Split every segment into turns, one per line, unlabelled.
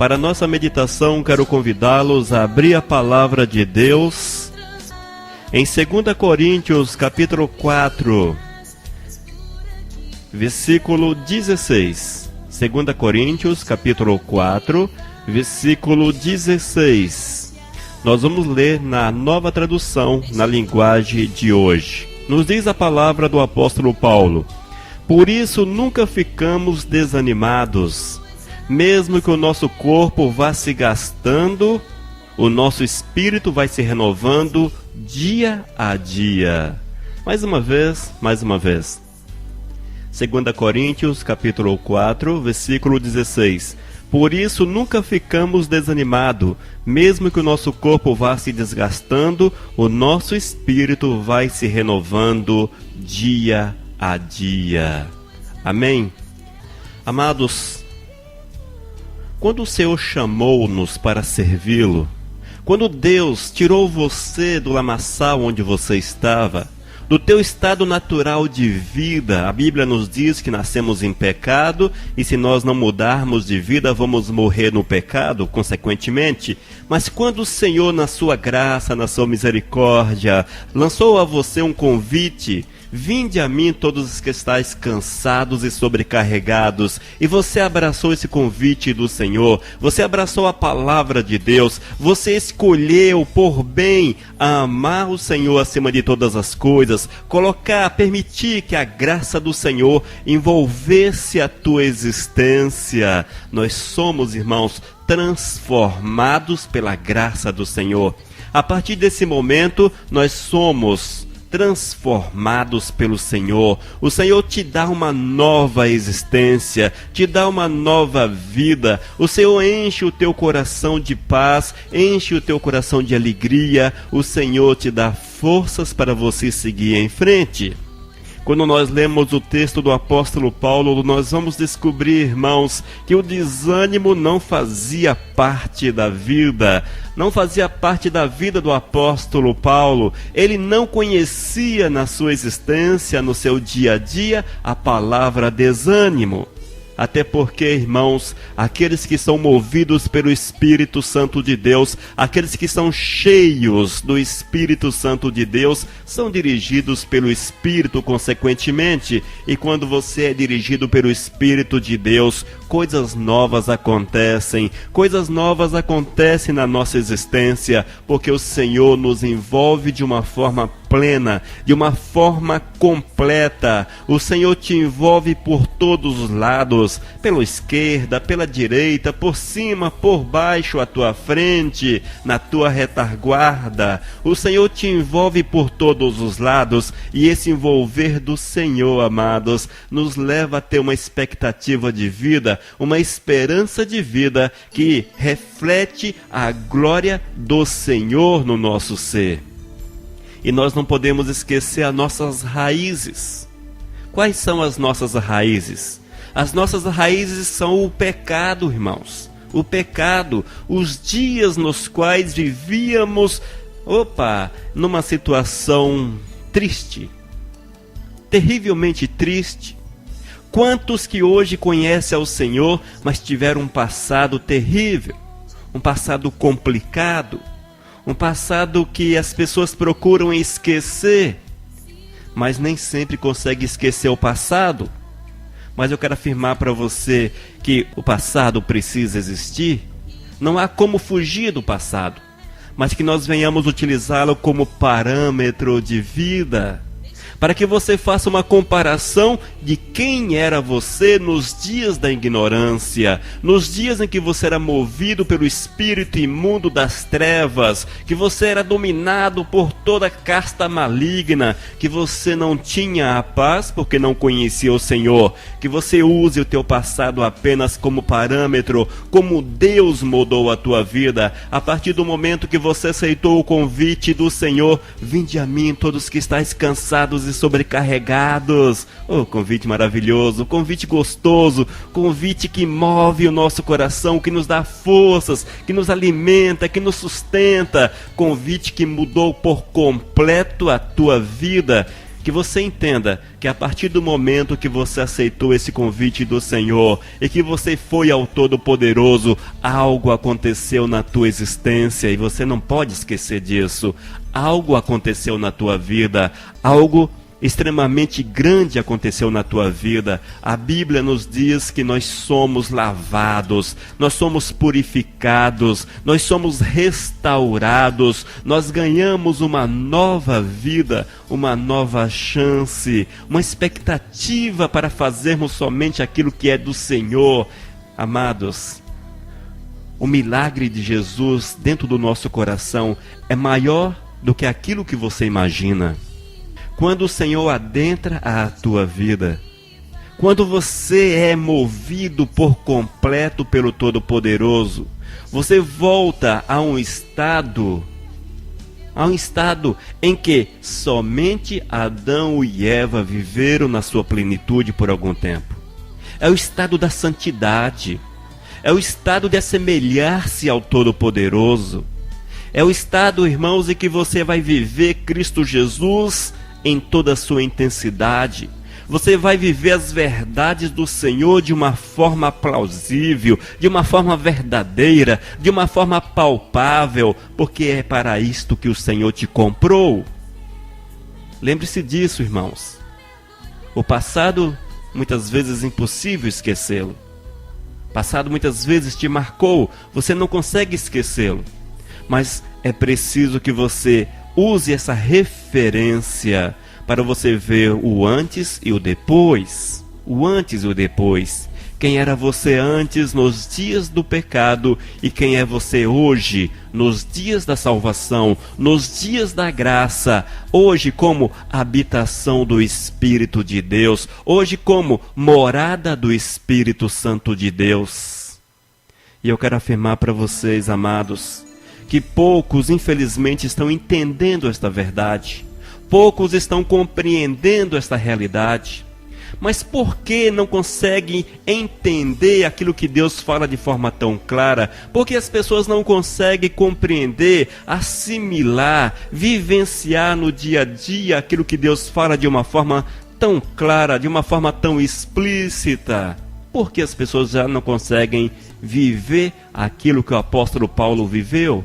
Para a nossa meditação, quero convidá-los a abrir a palavra de Deus em 2 Coríntios, capítulo 4, versículo 16. 2 Coríntios, capítulo 4, versículo 16. Nós vamos ler na nova tradução, na linguagem de hoje. Nos diz a palavra do apóstolo Paulo: por isso nunca ficamos desanimados. Mesmo que o nosso corpo vá se gastando, o nosso espírito vai se renovando dia a dia. Mais uma vez. 2 Coríntios, capítulo 4, versículo 16. Por isso nunca ficamos desanimados. Mesmo que o nosso corpo vá se desgastando, o nosso espírito vai se renovando dia a dia. Amém? Amados, quando o Senhor chamou-nos para servi-lo, quando Deus tirou você do lamaçal onde você estava, do teu estado natural de vida, a Bíblia nos diz que nascemos em pecado e se nós não mudarmos de vida, vamos morrer no pecado, consequentemente. Mas quando o Senhor, na sua graça, na sua misericórdia, lançou a você um convite: vinde a mim todos os que estáis cansados e sobrecarregados. E você abraçou esse convite do Senhor, você abraçou a palavra de Deus, você escolheu por bem amar o Senhor acima de todas as coisas, permitir que a graça do Senhor envolvesse a tua existência. Nós somos, irmãos, transformados pela graça do Senhor. A partir desse momento, nós somos transformados pelo Senhor. O Senhor te dá uma nova existência, te dá uma nova vida. O Senhor enche o teu coração de paz, enche o teu coração de alegria. O Senhor te dá forças para você seguir em frente. Quando nós lemos o texto do apóstolo Paulo, nós vamos descobrir, irmãos, que o desânimo não fazia parte da vida. Não fazia parte da vida do apóstolo Paulo. Ele não conhecia na sua existência, no seu dia a dia, a palavra desânimo. Até porque, irmãos, aqueles que são movidos pelo Espírito Santo de Deus, aqueles que são cheios do Espírito Santo de Deus, são dirigidos pelo Espírito consequentemente. E quando você é dirigido pelo Espírito de Deus, coisas novas acontecem na nossa existência, porque o Senhor nos envolve de uma forma plena, de uma forma completa. O Senhor te envolve por todos os lados, pela esquerda, pela direita, por cima, por baixo, à tua frente, na tua retaguarda. O Senhor te envolve por todos os lados, e esse envolver do Senhor, amados, nos leva a ter uma expectativa de vida, uma esperança de vida que reflete a glória do Senhor no nosso ser. E nós não podemos esquecer as nossas raízes. Quais são as nossas raízes? As nossas raízes são o pecado, irmãos. O pecado, os dias nos quais vivíamos, numa situação triste, terrivelmente triste. Quantos que hoje conhecem ao Senhor, mas tiveram um passado terrível, um passado complicado, um passado que as pessoas procuram esquecer, mas nem sempre conseguem esquecer o passado. Mas eu quero afirmar para você que o passado precisa existir. Não há como fugir do passado, mas que nós venhamos utilizá-lo como parâmetro de vida, para que você faça uma comparação de quem era você nos dias da ignorância, nos dias em que você era movido pelo espírito imundo das trevas, que você era dominado por toda casta maligna, que você não tinha a paz porque não conhecia o Senhor, que você use o teu passado apenas como parâmetro, como Deus mudou a tua vida, a partir do momento que você aceitou o convite do Senhor: vinde a mim todos que estáis cansados e sobrecarregados. Convite maravilhoso, convite gostoso, convite que move o nosso coração, que nos dá forças, que nos alimenta, que nos sustenta, convite que mudou por completo a tua vida, Que você entenda que a partir do momento que você aceitou esse convite do Senhor e que você foi ao Todo-Poderoso, algo aconteceu na tua existência e você não pode esquecer disso. Algo aconteceu na tua vida, algo extremamente grande aconteceu na tua vida. A Bíblia nos diz que nós somos lavados, nós somos purificados, nós somos restaurados, nós ganhamos uma nova vida, uma nova chance, uma expectativa para fazermos somente aquilo que é do Senhor. Amados, o milagre de Jesus dentro do nosso coração é maior do que aquilo que você imagina. Quando o Senhor adentra a tua vida, quando você é movido por completo pelo Todo-Poderoso, você volta a um estado em que somente Adão e Eva viveram na sua plenitude por algum tempo. É o estado da santidade, é o estado de assemelhar-se ao Todo-Poderoso, é o estado, irmãos, em que você vai viver Cristo Jesus em toda a sua intensidade. Você vai viver as verdades do Senhor de uma forma plausível, de uma forma verdadeira, de uma forma palpável, porque é para isto que o Senhor te comprou. Lembre-se disso, irmãos. O passado, muitas vezes, é impossível esquecê-lo. O passado, muitas vezes, te marcou, você não consegue esquecê-lo. Mas é preciso que você use essa referência para você ver o antes e o depois. O antes e o depois. Quem era você antes nos dias do pecado e quem é você hoje nos dias da salvação, nos dias da graça, hoje como habitação do Espírito de Deus, hoje como morada do Espírito Santo de Deus. E eu quero afirmar para vocês, amados, que poucos, infelizmente, estão entendendo esta verdade. Poucos estão compreendendo esta realidade. Mas por que não conseguem entender aquilo que Deus fala de forma tão clara? Porque as pessoas não conseguem compreender, assimilar, vivenciar no dia a dia aquilo que Deus fala de uma forma tão clara, de uma forma tão explícita. Porque as pessoas já não conseguem viver aquilo que o apóstolo Paulo viveu?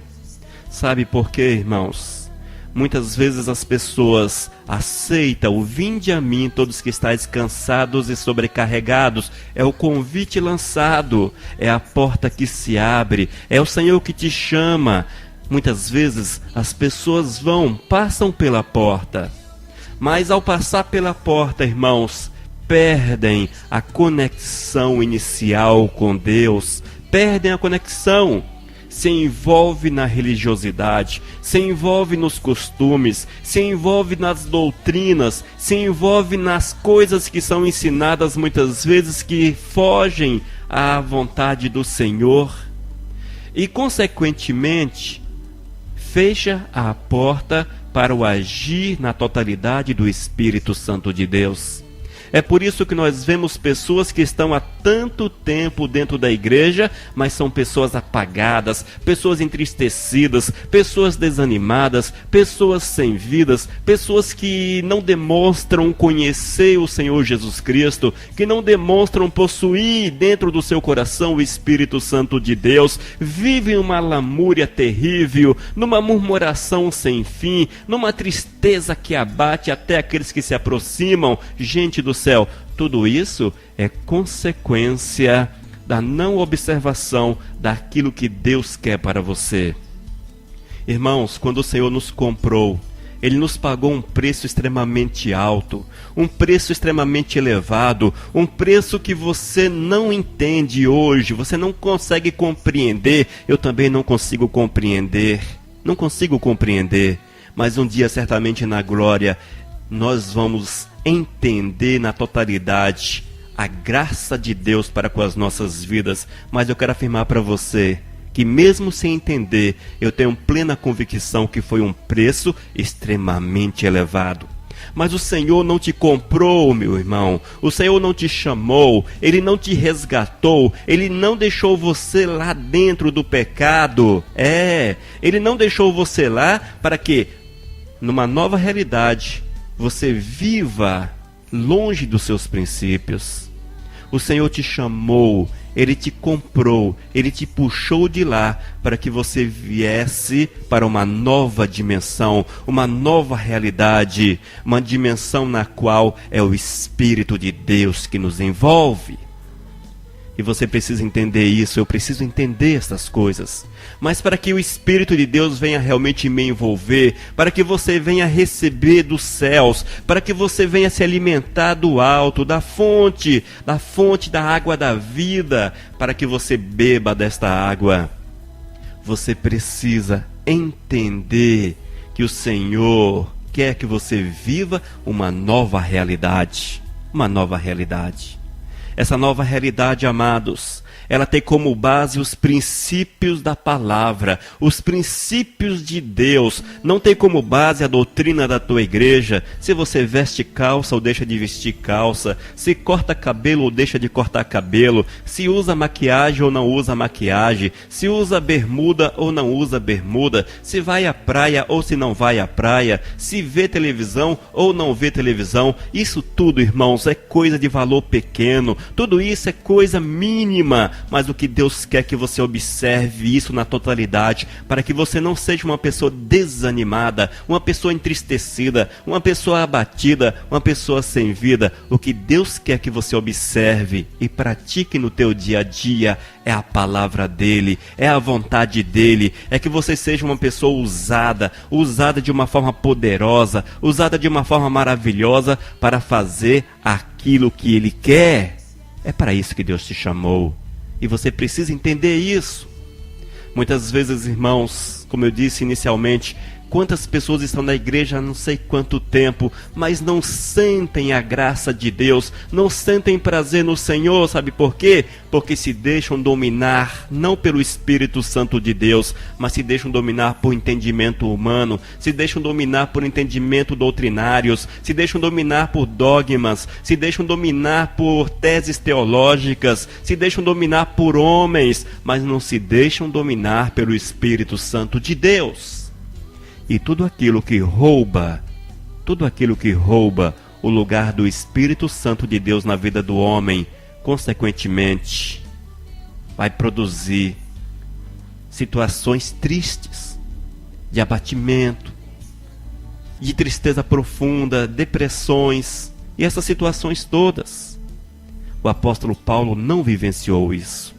Sabe por quê, irmãos? Muitas vezes as pessoas aceitam o vinde a mim, todos que estáis cansados e sobrecarregados. É o convite lançado, é a porta que se abre, é o Senhor que te chama. Muitas vezes as pessoas passam pela porta, mas ao passar pela porta, irmãos, perdem a conexão inicial com Deus, perdem a conexão. Se envolve na religiosidade, se envolve nos costumes, se envolve nas doutrinas, se envolve nas coisas que são ensinadas muitas vezes que fogem à vontade do Senhor e, consequentemente, fecha a porta para o agir na totalidade do Espírito Santo de Deus. É por isso que nós vemos pessoas que estão há tanto tempo dentro da igreja, mas são pessoas apagadas, pessoas entristecidas, pessoas desanimadas, pessoas sem vidas, pessoas que não demonstram conhecer o Senhor Jesus Cristo, que não demonstram possuir dentro do seu coração o Espírito Santo de Deus, vivem uma lamúria terrível, numa murmuração sem fim, numa tristeza que abate até aqueles que se aproximam. Gente do céu, tudo isso é consequência da não observação daquilo que Deus quer para você. Irmãos, quando o Senhor nos comprou, Ele nos pagou um preço extremamente alto, um preço extremamente elevado, um preço que você não entende hoje, você não consegue compreender, eu também não consigo compreender, mas um dia certamente na glória nós vamos entender na totalidade a graça de Deus para com as nossas vidas. Mas eu quero afirmar para você que mesmo sem entender, eu tenho plena convicção que foi um preço extremamente elevado. Mas o Senhor não te comprou, meu irmão. O Senhor não te chamou, Ele não te resgatou, Ele não deixou você lá dentro do pecado. Ele não deixou você lá para que, numa nova realidade, você viva longe dos seus princípios. O Senhor te chamou, Ele te comprou, Ele te puxou de lá para que você viesse para uma nova dimensão, uma nova realidade, uma dimensão na qual é o Espírito de Deus que nos envolve. E você precisa entender isso, eu preciso entender essas coisas. Mas para que o Espírito de Deus venha realmente me envolver, para que você venha receber dos céus, para que você venha se alimentar do alto, da fonte da água da vida, para que você beba desta água, você precisa entender que o Senhor quer que você viva uma nova realidade. Uma nova realidade. Essa nova realidade, amados, ela tem como base os princípios da palavra, os princípios de Deus. Não tem como base a doutrina da tua igreja, se você veste calça ou deixa de vestir calça, se corta cabelo ou deixa de cortar cabelo, se usa maquiagem ou não usa maquiagem, se usa bermuda ou não usa bermuda, se vai à praia ou se não vai à praia, se vê televisão ou não vê televisão. Isso tudo, irmãos, é coisa de valor pequeno, tudo isso é coisa mínima. Mas o que Deus quer que você observe isso na totalidade, para que você não seja uma pessoa desanimada, uma pessoa entristecida, uma pessoa abatida, uma pessoa sem vida. O que Deus quer que você observe e pratique no teu dia a dia é a palavra dEle, é a vontade dEle, é que você seja uma pessoa usada de uma forma poderosa, usada de uma forma maravilhosa para fazer aquilo que Ele quer. É para isso que Deus te chamou. E você precisa entender isso. Muitas vezes, irmãos, como eu disse inicialmente, quantas pessoas estão na igreja há não sei quanto tempo, mas não sentem a graça de Deus, não sentem prazer no Senhor, sabe por quê? Porque se deixam dominar, não pelo Espírito Santo de Deus, mas se deixam dominar por entendimento humano, se deixam dominar por entendimento doutrinários, se deixam dominar por dogmas, se deixam dominar por teses teológicas, se deixam dominar por homens, mas não se deixam dominar pelo Espírito Santo de Deus. E tudo aquilo que rouba o lugar do Espírito Santo de Deus na vida do homem, consequentemente, vai produzir situações tristes, de abatimento, de tristeza profunda, depressões, e essas situações todas. O apóstolo Paulo não vivenciou isso.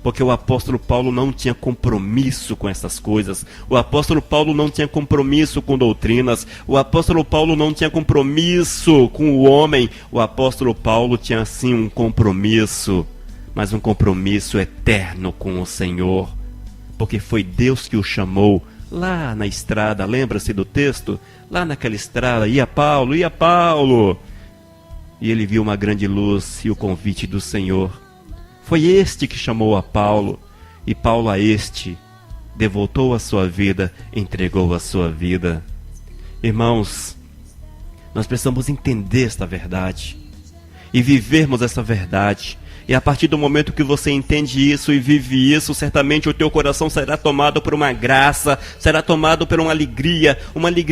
Porque o apóstolo Paulo não tinha compromisso com essas coisas. O apóstolo Paulo não tinha compromisso com doutrinas. O apóstolo Paulo não tinha compromisso com o homem. O apóstolo Paulo tinha sim um compromisso, mas um compromisso eterno com o Senhor. Porque foi Deus que o chamou lá na estrada. Lembra-se do texto? Lá naquela estrada, ia Paulo. E ele viu uma grande luz e o convite do Senhor. Foi este que chamou a Paulo, e Paulo a este devotou a sua vida, entregou a sua vida. Irmãos, nós precisamos entender esta verdade e vivermos essa verdade. E a partir do momento que você entende isso e vive isso, certamente o teu coração será tomado por uma graça, será tomado por uma alegria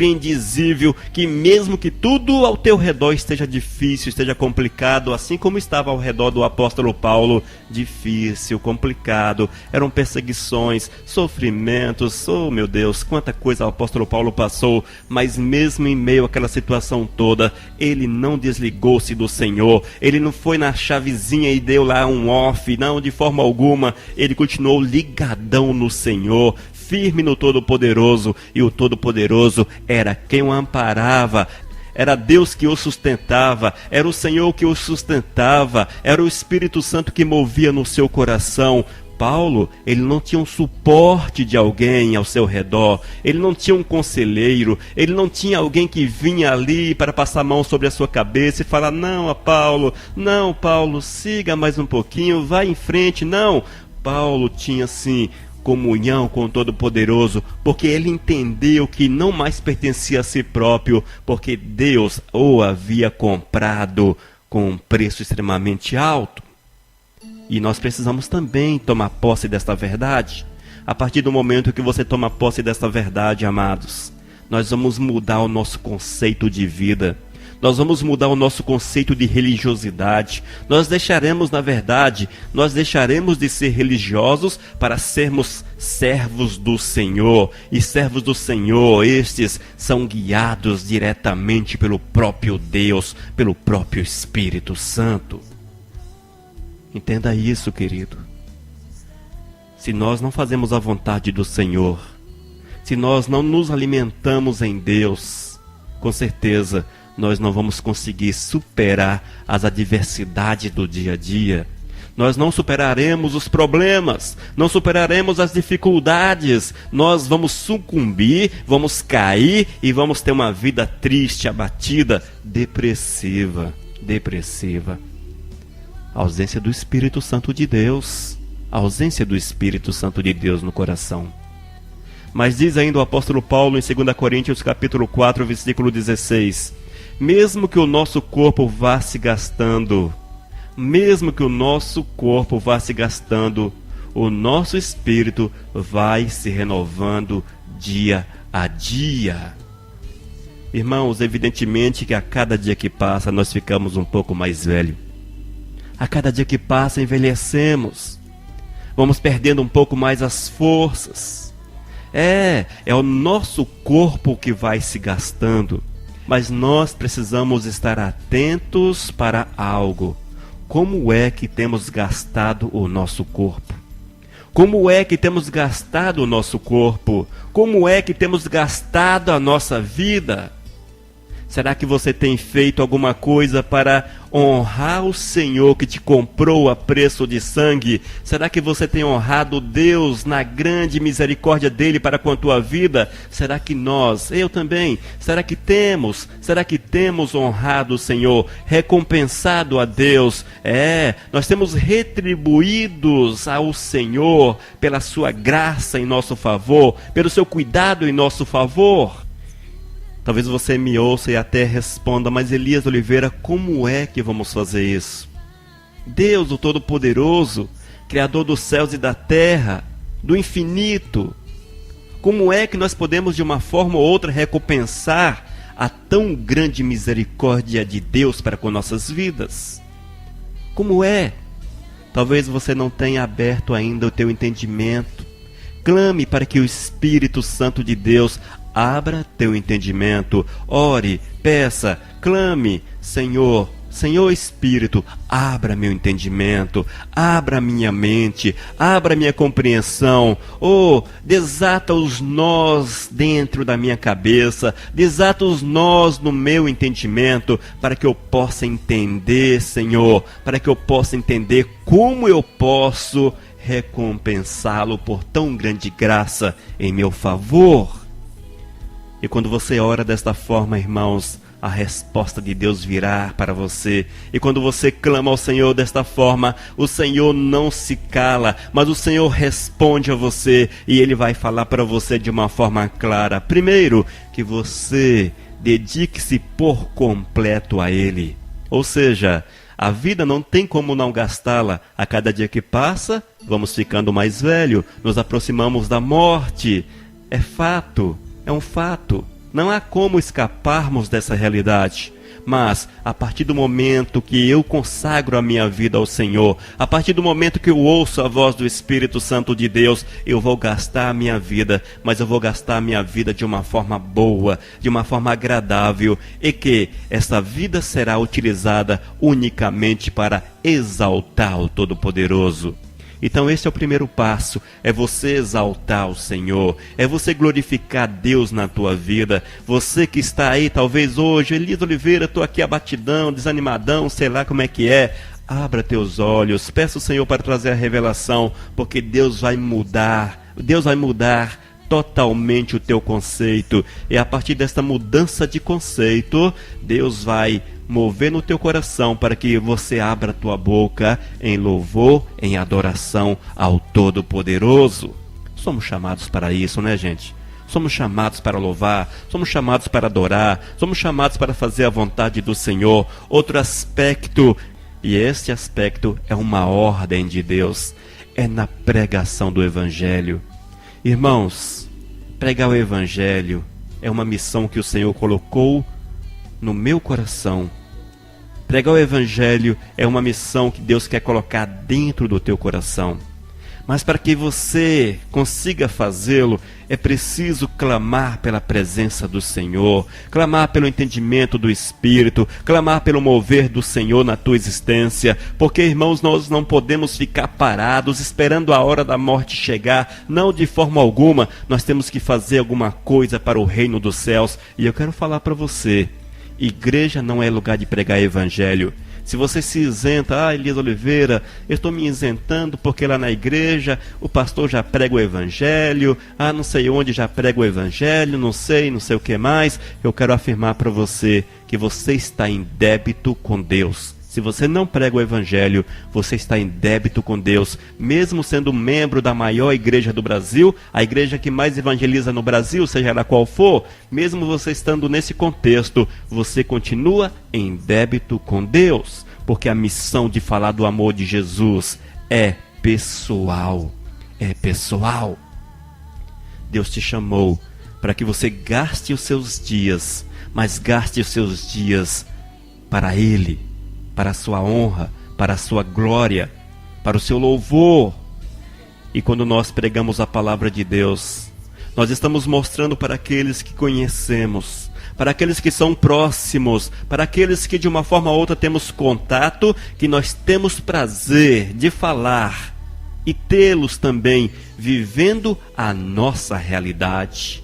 indizível, que mesmo que tudo ao teu redor esteja difícil, esteja complicado, assim como estava ao redor do apóstolo Paulo, difícil, complicado, eram perseguições, sofrimentos, oh meu Deus, quanta coisa o apóstolo Paulo passou, mas mesmo em meio àquela situação toda, ele não desligou-se do Senhor, ele não foi na chavezinha e deu lá um off, não, de forma alguma. Ele continuou ligadão no Senhor, firme no Todo-Poderoso, e o Todo-Poderoso era quem o amparava. Era Deus que o sustentava, era o Senhor que o sustentava, era o Espírito Santo que movia no seu coração. Paulo, ele não tinha um suporte de alguém ao seu redor, ele não tinha um conselheiro, ele não tinha alguém que vinha ali para passar a mão sobre a sua cabeça e falar, não, Paulo, siga mais um pouquinho, vai em frente. Não, Paulo tinha sim comunhão com o Todo-Poderoso, porque ele entendeu que não mais pertencia a si próprio, porque Deus o havia comprado com um preço extremamente alto. E nós precisamos também tomar posse desta verdade. A partir do momento que você toma posse desta verdade, amados, nós vamos mudar o nosso conceito de vida. Nós vamos mudar o nosso conceito de religiosidade. Nós deixaremos de ser religiosos para sermos servos do Senhor. E servos do Senhor, estes são guiados diretamente pelo próprio Deus, pelo próprio Espírito Santo. Entenda isso, querido. Se nós não fazemos a vontade do Senhor, se nós não nos alimentamos em Deus, com certeza nós não vamos conseguir superar as adversidades do dia a dia. Nós não superaremos os problemas, não superaremos as dificuldades. Nós vamos sucumbir, vamos cair e vamos ter uma vida triste, abatida, depressiva. A ausência do Espírito Santo de Deus. A ausência do Espírito Santo de Deus no coração. Mas diz ainda o apóstolo Paulo em 2 Coríntios capítulo 4, versículo 16: mesmo que o nosso corpo vá se gastando, o nosso espírito vai se renovando dia a dia. Irmãos, evidentemente que a cada dia que passa nós ficamos um pouco mais velhos. A cada dia que passa envelhecemos. Vamos perdendo um pouco mais as forças. É o nosso corpo que vai se gastando. Mas nós precisamos estar atentos para algo. Como é que temos gastado o nosso corpo? Como é que temos gastado o nosso corpo? Como é que temos gastado a nossa vida? Será que você tem feito alguma coisa para honrar o Senhor que te comprou a preço de sangue? Será que você tem honrado Deus na grande misericórdia dele para com a tua vida? Será que nós, eu também, será que temos honrado o Senhor, recompensado a Deus? Nós temos retribuídos ao Senhor pela sua graça em nosso favor, pelo seu cuidado em nosso favor. Talvez você me ouça e até responda: mas Elias Oliveira, como é que vamos fazer isso? Deus, o Todo-Poderoso, Criador dos céus e da terra, do infinito, como é que nós podemos de uma forma ou outra recompensar a tão grande misericórdia de Deus para com nossas vidas? Como é? Talvez você não tenha aberto ainda o teu entendimento. Clame para que o Espírito Santo de Deus abra teu entendimento. Ore, peça, clame: Senhor Espírito, abra meu entendimento, abra minha mente, abra minha compreensão. Desata os nós dentro da minha cabeça, desata os nós no meu entendimento, para que eu possa entender, Senhor, para que eu possa entender como eu posso recompensá-lo por tão grande graça em meu favor. E quando você ora desta forma, irmãos, a resposta de Deus virá para você. E quando você clama ao Senhor desta forma, o Senhor não se cala, mas o Senhor responde a você, e Ele vai falar para você de uma forma clara. Primeiro, que você dedique-se por completo a Ele. Ou seja, a vida não tem como não gastá-la. A cada dia que passa, vamos ficando mais velhos, nos aproximamos da morte. É fato. É um fato, não há como escaparmos dessa realidade. Mas, a partir do momento que eu consagro a minha vida ao Senhor, a partir do momento que eu ouço a voz do Espírito Santo de Deus, eu vou gastar a minha vida, mas eu vou gastar a minha vida de uma forma boa, de uma forma agradável, e que essa vida será utilizada unicamente para exaltar o Todo-Poderoso. Então esse é o primeiro passo, é você exaltar o Senhor, é você glorificar Deus na tua vida. Você que está aí talvez hoje: Elias Oliveira, estou aqui abatidão, desanimadão, sei lá como é que é. Abra teus olhos, peça o Senhor para trazer a revelação, porque Deus vai mudar totalmente o teu conceito. E a partir desta mudança de conceito, Deus vai mover no teu coração para que você abra a tua boca em louvor, em adoração ao Todo-Poderoso. Somos chamados para isso, né, gente? Somos chamados para louvar, somos chamados para adorar, somos chamados para fazer a vontade do Senhor. Outro aspecto, e este aspecto é uma ordem de Deus, é na pregação do Evangelho. Irmãos, pregar o Evangelho é uma missão que o Senhor colocou no meu coração. Pregar o Evangelho é uma missão que Deus quer colocar dentro do teu coração. Mas para que você consiga fazê-lo, é preciso clamar pela presença do Senhor, clamar pelo entendimento do Espírito, clamar pelo mover do Senhor na tua existência, porque, irmãos, nós não podemos ficar parados esperando a hora da morte chegar, não de forma alguma. Nós temos que fazer alguma coisa para o reino dos céus. E eu quero falar para você, igreja não é lugar de pregar Evangelho. Se você se isenta, Elias Oliveira, eu estou me isentando porque lá na igreja o pastor já prega o Evangelho, não sei onde já prega o Evangelho, não sei o que mais. Eu quero afirmar para você que você está em débito com Deus. Se você não prega o Evangelho, você está em débito com Deus, mesmo sendo membro da maior igreja do Brasil, a igreja que mais evangeliza no Brasil, seja ela qual for, mesmo você estando nesse contexto, você continua em débito com Deus, porque a missão de falar do amor de Jesus é pessoal, Deus te chamou para que você gaste os seus dias, mas gaste os seus dias para Ele, para a sua honra, para a sua glória, para o seu louvor. E quando nós pregamos a palavra de Deus, nós estamos mostrando para aqueles que conhecemos, para aqueles que são próximos, para aqueles que de uma forma ou outra temos contato, que nós temos prazer de falar e tê-los também vivendo a nossa realidade.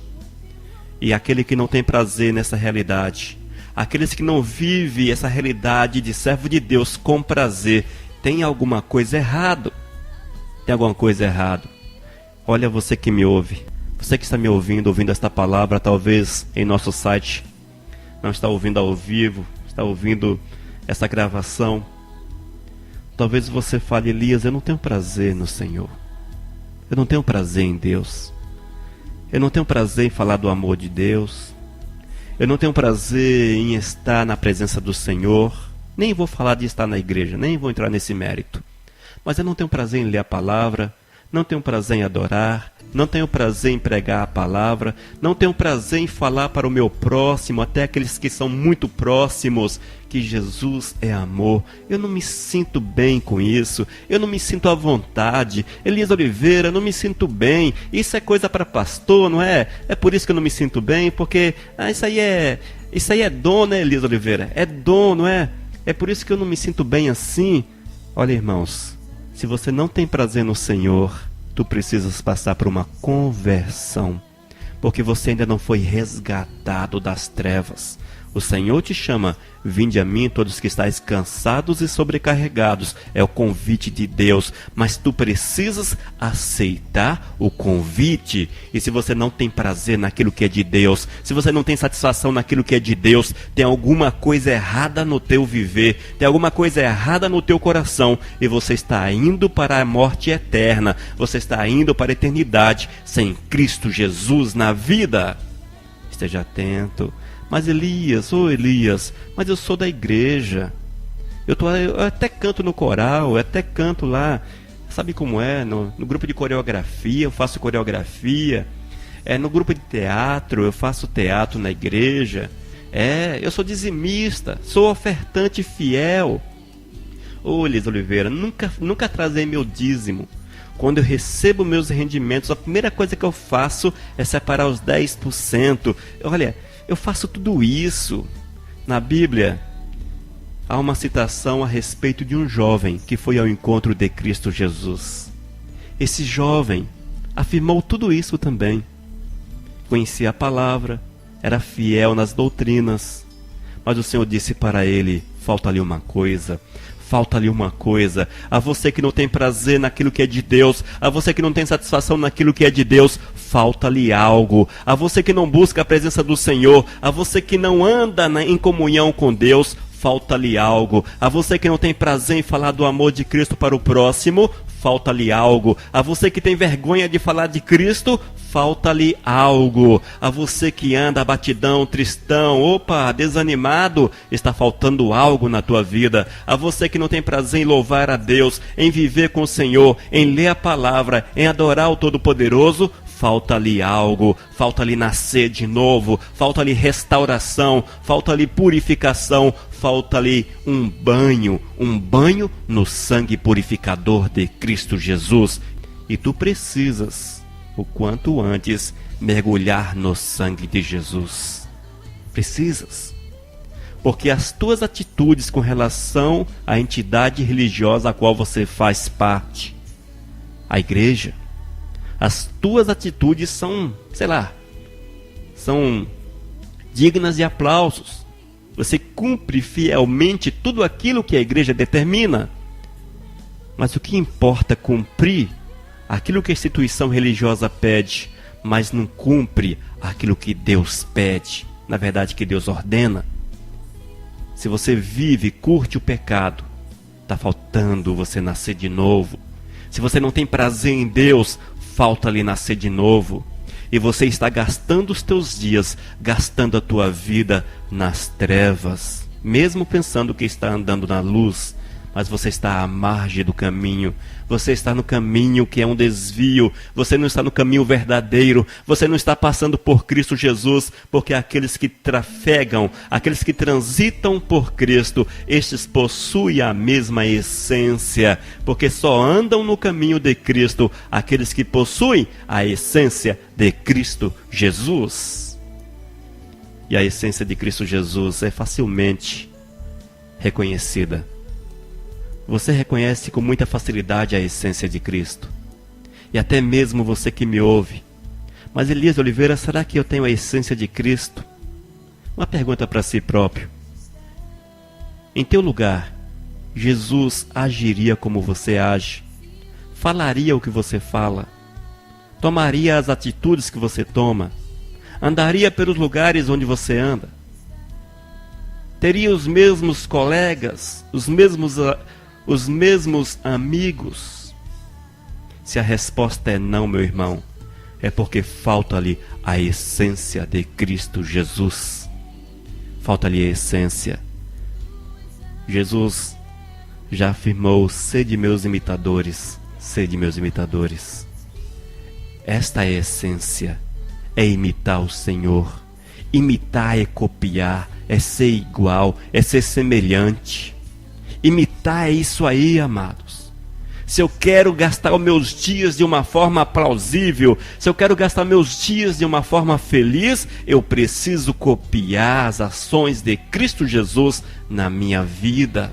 E aquele que não tem prazer nessa realidade, aqueles que não vivem essa realidade de servo de Deus com prazer, tem alguma coisa errada. Tem alguma coisa errada. Olha, você que me ouve, você que está me ouvindo esta palavra, talvez em nosso site, não está ouvindo ao vivo, está ouvindo essa gravação. Talvez você fale, Elias, eu não tenho prazer no Senhor. Eu não tenho prazer em Deus. Eu não tenho prazer em falar do amor de Deus. Eu não tenho prazer em estar na presença do Senhor. Nem vou falar de estar na igreja, nem vou entrar nesse mérito. Mas eu não tenho prazer em ler a palavra, não tenho prazer em adorar, não tenho prazer em pregar a palavra, não tenho prazer em falar para o meu próximo, até aqueles que são muito próximos, que Jesus é amor. Eu não me sinto bem com isso, eu não me sinto à vontade. Elias Oliveira, eu não me sinto bem. Isso é coisa para pastor, não é? É por isso que eu não me sinto bem, porque isso aí é dom, né, Elias Oliveira? É dom, não é? É por isso que eu não me sinto bem assim. Olha, irmãos, se você não tem prazer no Senhor, tu precisas passar por uma conversão, porque você ainda não foi resgatado das trevas. O Senhor te chama, vinde a mim todos que estáis cansados e sobrecarregados. É o convite de Deus, mas tu precisas aceitar o convite. E se você não tem prazer naquilo que é de Deus, se você não tem satisfação naquilo que é de Deus, tem alguma coisa errada no teu viver, tem alguma coisa errada no teu coração, e você está indo para a morte eterna, você está indo para a eternidade sem Cristo Jesus na vida. Esteja atento. Mas Elias, mas eu sou da igreja, eu até canto no coral, eu até canto lá, sabe como é, no grupo de coreografia, eu faço coreografia, no grupo de teatro, eu faço teatro na igreja, eu sou dizimista, sou ofertante fiel. Elias Oliveira, nunca atrasei meu dízimo. Quando eu recebo meus rendimentos, a primeira coisa que eu faço é separar os 10%. Olha, eu faço tudo isso. Na Bíblia, há uma citação a respeito de um jovem que foi ao encontro de Cristo Jesus. Esse jovem afirmou tudo isso também. Conhecia a palavra, era fiel nas doutrinas, mas o Senhor disse para ele, falta-lhe uma coisa. Falta-lhe uma coisa. A você que não tem prazer naquilo que é de Deus, a você que não tem satisfação naquilo que é de Deus, falta-lhe algo. A você que não busca a presença do Senhor, a você que não anda em comunhão com Deus, falta-lhe algo. A você que não tem prazer em falar do amor de Cristo para o próximo, falta-lhe algo. A você que tem vergonha de falar de Cristo, falta-lhe algo. A você que anda abatidão, tristão, desanimado, está faltando algo na tua vida. A você que não tem prazer em louvar a Deus, em viver com o Senhor, em ler a palavra, em adorar o Todo-Poderoso, falta ali algo, falta ali nascer de novo, falta ali restauração, falta ali purificação, falta ali um banho no sangue purificador de Cristo Jesus. E tu precisas, o quanto antes, mergulhar no sangue de Jesus. Precisas. Porque as tuas atitudes com relação à entidade religiosa a qual você faz parte, a igreja, as tuas atitudes são, são dignas de aplausos. Você cumpre fielmente tudo aquilo que a igreja determina. Mas o que importa é cumprir aquilo que a instituição religiosa pede, mas não cumpre aquilo que Deus pede, na verdade que Deus ordena. Se você vive, curte o pecado, está faltando você nascer de novo. Se você não tem prazer em Deus, falta lhe nascer de novo. E você está gastando os teus dias, gastando a tua vida nas trevas, mesmo pensando que está andando na luz, mas você está à margem do caminho. Você está no caminho que é um desvio. Você não está no caminho verdadeiro. Você não está passando por Cristo Jesus, porque aqueles que trafegam, aqueles que transitam por Cristo, estes possuem a mesma essência, porque só andam no caminho de Cristo aqueles que possuem a essência de Cristo Jesus. E a essência de Cristo Jesus é facilmente reconhecida. Você reconhece com muita facilidade a essência de Cristo. E até mesmo você que me ouve. Mas Elias Oliveira, será que eu tenho a essência de Cristo? Uma pergunta para si próprio. Em teu lugar, Jesus agiria como você age? Falaria o que você fala? Tomaria as atitudes que você toma? Andaria pelos lugares onde você anda? Teria os mesmos colegas, os mesmos amigos? Se a resposta é não, meu irmão, é porque falta-lhe a essência de Cristo Jesus. Falta-lhe a essência. Jesus já afirmou: sede meus imitadores, sede meus imitadores. Esta é a essência, é imitar o Senhor. Imitar é copiar, é ser igual, é ser semelhante. Imitar é isso aí, amados. Se eu quero gastar os meus dias de uma forma plausível, se eu quero gastar meus dias de uma forma feliz, eu preciso copiar as ações de Cristo Jesus na minha vida.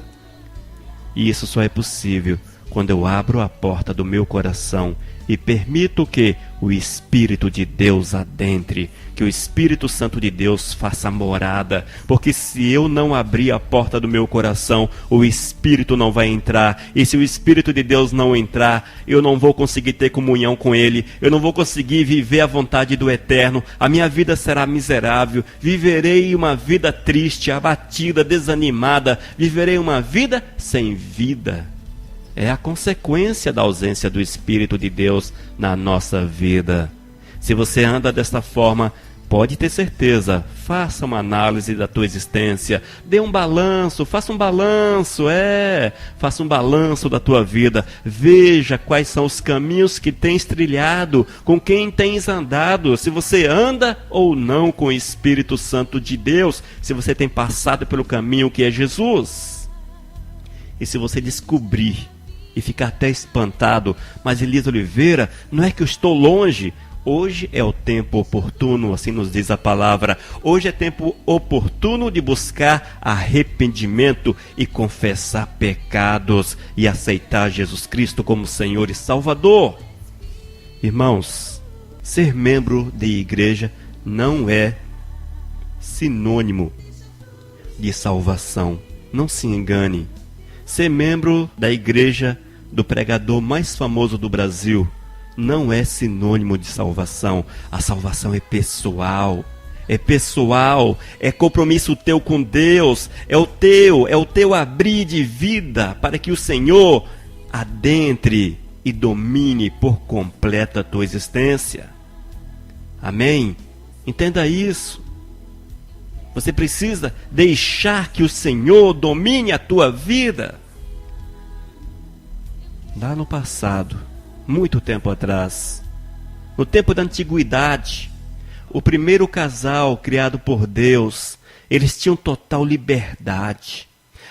E isso só é possível quando eu abro a porta do meu coração e permito que o Espírito de Deus adentre, que o Espírito Santo de Deus faça morada, porque se eu não abrir a porta do meu coração, o Espírito não vai entrar, e se o Espírito de Deus não entrar, eu não vou conseguir ter comunhão com Ele, eu não vou conseguir viver a vontade do Eterno, a minha vida será miserável, viverei uma vida triste, abatida, desanimada, viverei uma vida sem vida. É a consequência da ausência do Espírito de Deus na nossa vida. Se você anda desta forma, pode ter certeza, faça uma análise da tua existência, dê um balanço, faça um balanço da tua vida, veja quais são os caminhos que tens trilhado, com quem tens andado, se você anda ou não com o Espírito Santo de Deus, se você tem passado pelo caminho que é Jesus. E se você descobrir e ficar até espantado, mas Elias Oliveira, não é que eu estou longe? Hoje é o tempo oportuno, assim nos diz a palavra. Hoje é tempo oportuno de buscar arrependimento e confessar pecados e aceitar Jesus Cristo como Senhor e Salvador. Irmãos, ser membro de igreja não é sinônimo de salvação. Não se engane. Ser membro da igreja do pregador mais famoso do Brasil não é sinônimo de salvação. A salvação é pessoal, é compromisso teu com Deus, é o teu abrir de vida para que o Senhor adentre e domine por completa a tua existência. Amém? Entenda isso. Você precisa deixar que o Senhor domine a tua vida. Lá no passado, muito tempo atrás, No tempo da antiguidade, o primeiro casal criado por Deus, eles tinham total liberdade.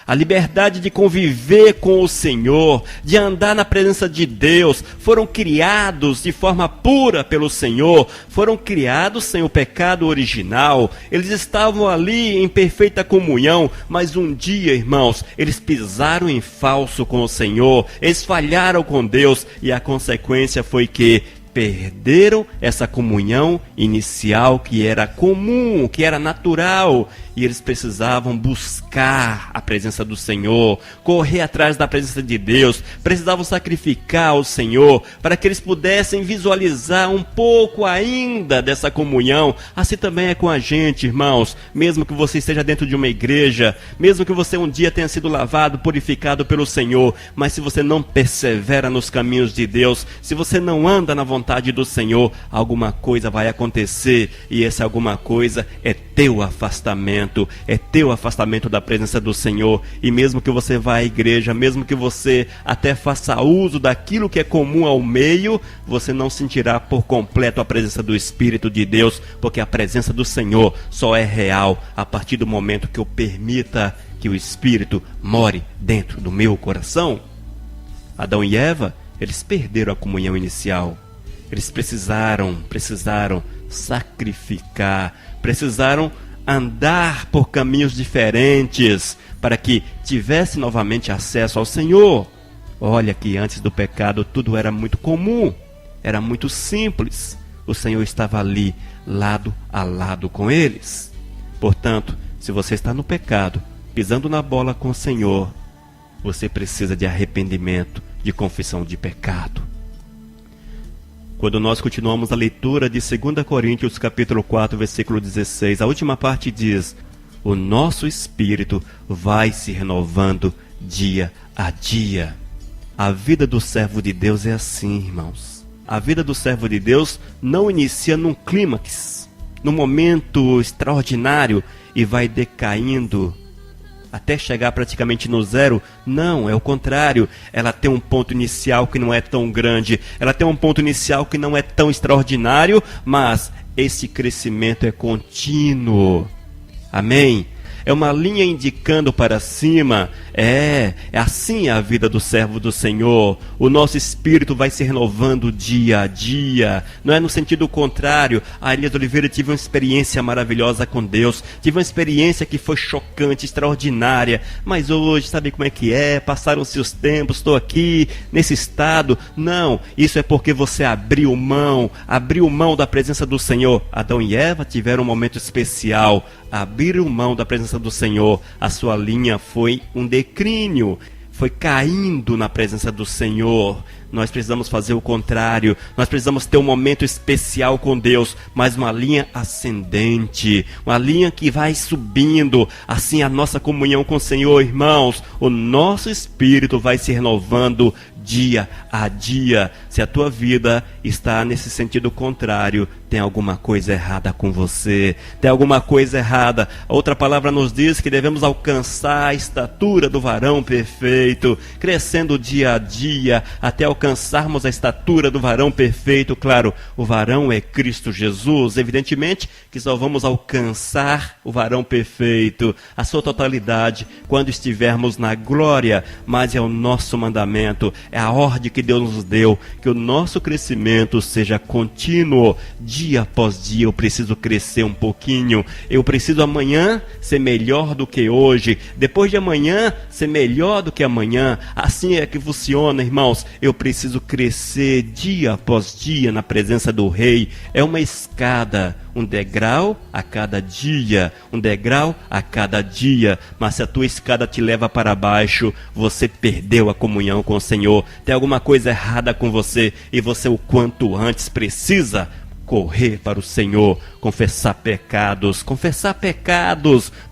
A liberdade de conviver com o Senhor, de andar na presença de Deus. Foram criados de forma pura pelo Senhor. Foram criados sem o pecado original. Eles estavam ali em perfeita comunhão. Mas um dia, irmãos, eles pisaram em falso com o Senhor. Eles falharam com Deus. E a consequência foi que perderam essa comunhão inicial que era comum, que era natural. E eles precisavam buscar a presença do Senhor, correr atrás da presença de Deus, precisavam sacrificar ao Senhor, para que eles pudessem visualizar um pouco ainda dessa comunhão. Assim também é com a gente, irmãos. Mesmo que você esteja dentro de uma igreja, mesmo que você um dia tenha sido lavado, purificado pelo Senhor, mas se você não persevera nos caminhos de Deus, se você não anda na vontade do Senhor, alguma coisa vai acontecer, e essa alguma coisa é teu afastamento. É teu afastamento da presença do Senhor. E mesmo que você vá à igreja, mesmo que você até faça uso daquilo que é comum ao meio, você não sentirá por completo a presença do Espírito de Deus, porque a presença do Senhor só é real a partir do momento que eu permita que o Espírito more dentro do meu coração. Adão e Eva, eles perderam a comunhão inicial. Eles precisaram sacrificar, precisaram andar por caminhos diferentes para que tivesse novamente acesso ao Senhor. Olha que antes do pecado tudo era muito comum, era muito simples. O Senhor estava ali, lado a lado com eles. Portanto, se você está no pecado, pisando na bola com o Senhor, você precisa de arrependimento, de confissão de pecado. Quando nós continuamos a leitura de 2 Coríntios capítulo 4, versículo 16, a última parte diz: o nosso espírito vai se renovando dia a dia. A vida do servo de Deus é assim, irmãos. A vida do servo de Deus não inicia num clímax, num momento extraordinário e vai decaindo até chegar praticamente no zero. Não, é o contrário. Ela tem um ponto inicial que não é tão grande, ela tem um ponto inicial que não é tão extraordinário, mas esse crescimento é contínuo. Amém? É uma linha indicando para cima. É assim a vida do servo do Senhor. O nosso espírito vai se renovando dia a dia. Não é no sentido contrário. A Elias Oliveira tive uma experiência maravilhosa com Deus. Tive uma experiência que foi chocante, extraordinária. Mas hoje, sabe como é que é? Passaram-se os tempos, estou aqui, nesse estado. Não, isso é porque você abriu mão da presença do Senhor. Adão e Eva tiveram um momento especial. Abriram mão da presença do Senhor. A sua linha foi um declínio, foi caindo na presença do Senhor. Nós precisamos fazer o contrário. Nós precisamos ter um momento especial com Deus, mas uma linha ascendente, uma linha que vai subindo. Assim a nossa comunhão com o Senhor, irmãos, o nosso espírito vai se renovando dia a dia. Se a tua vida está nesse sentido contrário, tem alguma coisa errada com você, tem alguma coisa errada. A outra palavra nos diz que devemos alcançar a estatura do varão perfeito, crescendo dia a dia, até alcançarmos a estatura do varão perfeito. Claro, o varão é Cristo Jesus. Evidentemente que só vamos alcançar o varão perfeito, a sua totalidade, quando estivermos na glória. Mas é o nosso mandamento, é a ordem que Deus nos deu, que o nosso crescimento seja contínuo. Dia após dia eu preciso crescer um pouquinho. Eu preciso amanhã ser melhor do que hoje, depois de amanhã ser melhor do que amanhã. Assim é que funciona, irmãos. Eu preciso crescer dia após dia na presença do Rei. É uma escada, um degrau a cada dia, um degrau a cada dia. Mas se a tua escada te leva para baixo, você perdeu a comunhão com o Senhor. Tem alguma coisa errada com você, e você o quanto antes precisa correr para o Senhor, confessar pecados,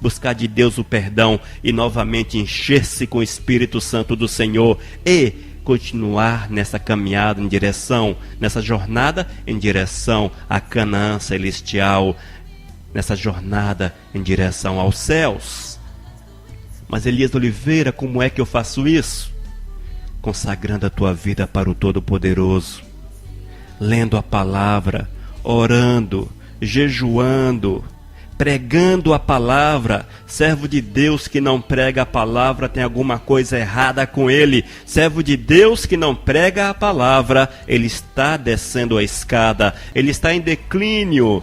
buscar de Deus o perdão e novamente encher-se com o Espírito Santo do Senhor e continuar nessa caminhada nessa jornada em direção à Canaã celestial, nessa jornada em direção aos céus. Mas Elias Oliveira, como é que eu faço isso? Consagrando a tua vida para o Todo-Poderoso, lendo a palavra, orando, jejuando, pregando a palavra. Servo de Deus que não prega a palavra, tem alguma coisa errada com ele. Servo de Deus que não prega a palavra, ele está descendo a escada, ele está em declínio,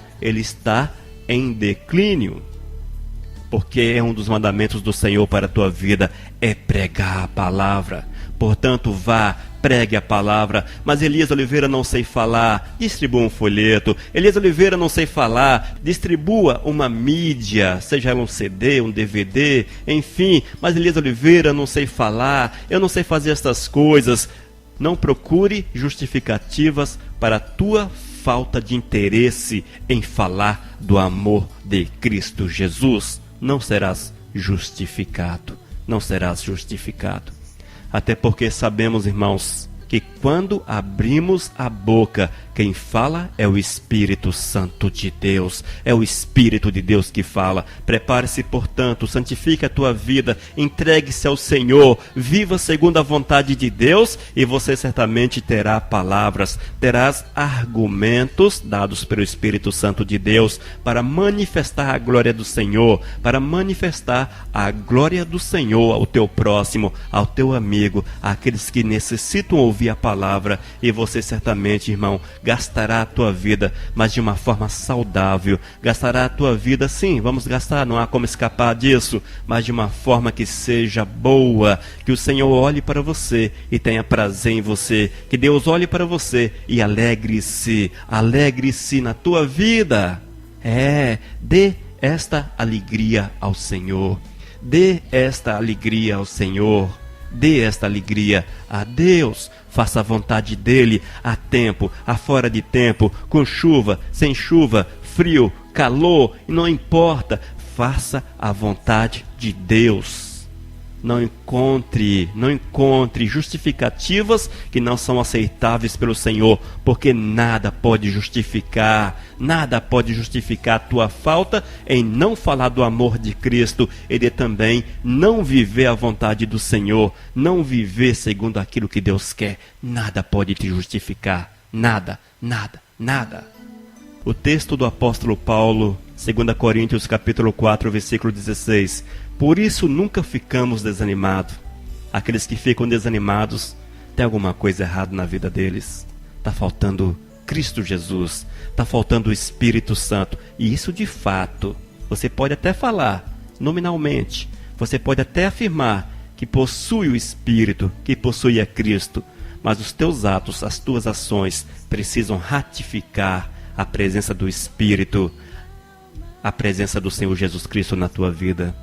porque é um dos mandamentos do Senhor para a tua vida, é pregar a palavra. Portanto, vá, pregue a palavra. Mas Elias Oliveira, não sei falar, distribua um folheto. Elias Oliveira, não sei falar, distribua uma mídia, seja ela um CD, um DVD, enfim. Mas Elias Oliveira, não sei falar, eu não sei fazer estas coisas. Não procure justificativas para a tua falta de interesse em falar do amor de Cristo Jesus. Não serás justificado, não serás justificado. Até porque sabemos, irmãos, que quando abrimos a boca, quem fala é o Espírito Santo de Deus. É o Espírito de Deus que fala. Prepare-se, portanto, santifique a tua vida, entregue-se ao Senhor, viva segundo a vontade de Deus e você certamente terá palavras, terás argumentos dados pelo Espírito Santo de Deus para manifestar a glória do Senhor, para manifestar a glória do Senhor ao teu próximo, ao teu amigo, àqueles que necessitam ouvir a palavra. E você certamente, irmão, gastará a tua vida, mas de uma forma saudável. Gastará a tua vida, sim, vamos gastar, não há como escapar disso, mas de uma forma que seja boa, que o Senhor olhe para você e tenha prazer em você, que Deus olhe para você e alegre-se na tua vida. Dê esta alegria ao Senhor, dê esta alegria ao Senhor. Dê esta alegria a Deus, faça a vontade dEle, a tempo, a fora de tempo, com chuva, sem chuva, frio, calor, não importa, faça a vontade de Deus. Não encontre justificativas que não são aceitáveis pelo Senhor, porque nada pode justificar a tua falta em não falar do amor de Cristo e de também não viver a vontade do Senhor, não viver segundo aquilo que Deus quer. Nada pode te justificar, nada. O texto do apóstolo Paulo, 2 Coríntios capítulo 4, versículo 16. Por isso nunca ficamos desanimados. Aqueles que ficam desanimados, tem alguma coisa errada na vida deles. Está faltando Cristo Jesus, está faltando o Espírito Santo. E isso de fato, você pode até falar, nominalmente, você pode até afirmar que possui o Espírito, que possui a Cristo. Mas os teus atos, as tuas ações precisam ratificar a presença do Espírito, a presença do Senhor Jesus Cristo na tua vida.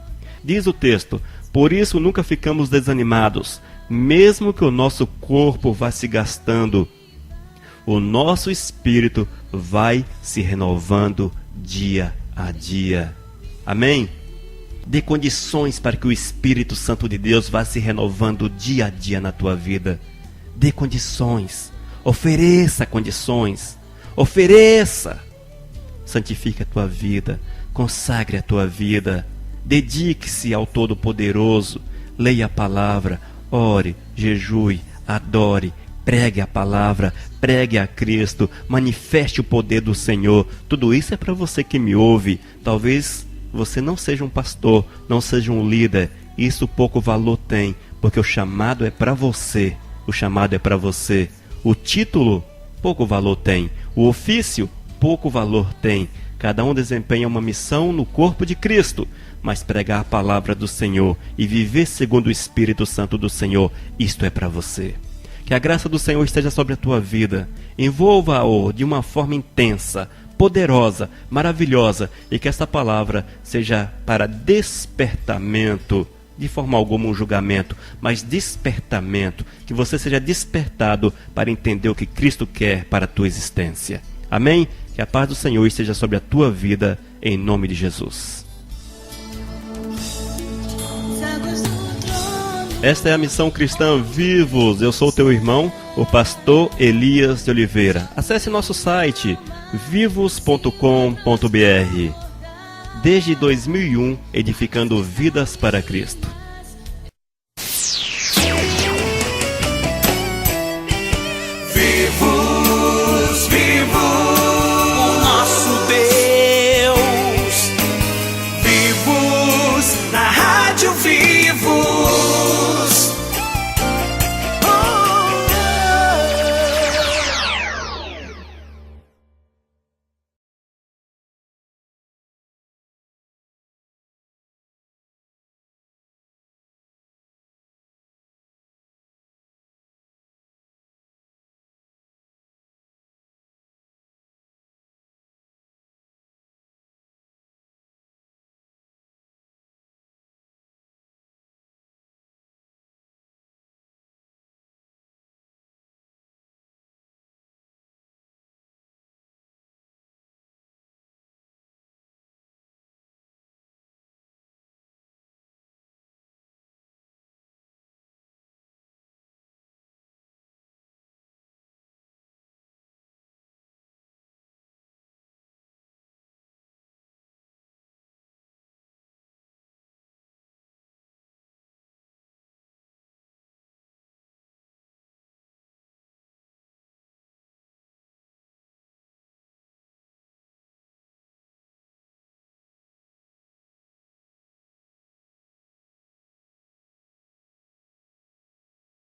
Diz o texto, por isso nunca ficamos desanimados, mesmo que o nosso corpo vá se gastando, o nosso espírito vai se renovando dia a dia. Amém? Dê condições para que o Espírito Santo de Deus vá se renovando dia a dia na tua vida. Dê condições, ofereça condições, ofereça. Santifique a tua vida, consagre a tua vida. Dedique-se ao Todo-Poderoso, leia a palavra, ore, jejue, adore, pregue a palavra, pregue a Cristo, manifeste o poder do Senhor. Tudo isso é para você que me ouve. Talvez você não seja um pastor, não seja um líder, isso pouco valor tem, porque o chamado é para você, o título pouco valor tem, o ofício pouco valor tem. Cada um desempenha uma missão no corpo de Cristo, mas pregar a palavra do Senhor e viver segundo o Espírito Santo do Senhor, isto é para você. Que a graça do Senhor esteja sobre a tua vida, envolva-o de uma forma intensa, poderosa, maravilhosa, e que essa palavra seja para despertamento, de forma alguma um julgamento, mas despertamento, que você seja despertado para entender o que Cristo quer para a tua existência. Amém? Que a paz do Senhor esteja sobre a tua vida, em nome de Jesus. Esta é a Missão Cristã Vivos. Eu sou o teu irmão, o pastor Elias de Oliveira. Acesse nosso site vivos.com.br. Desde 2001, edificando vidas para Cristo.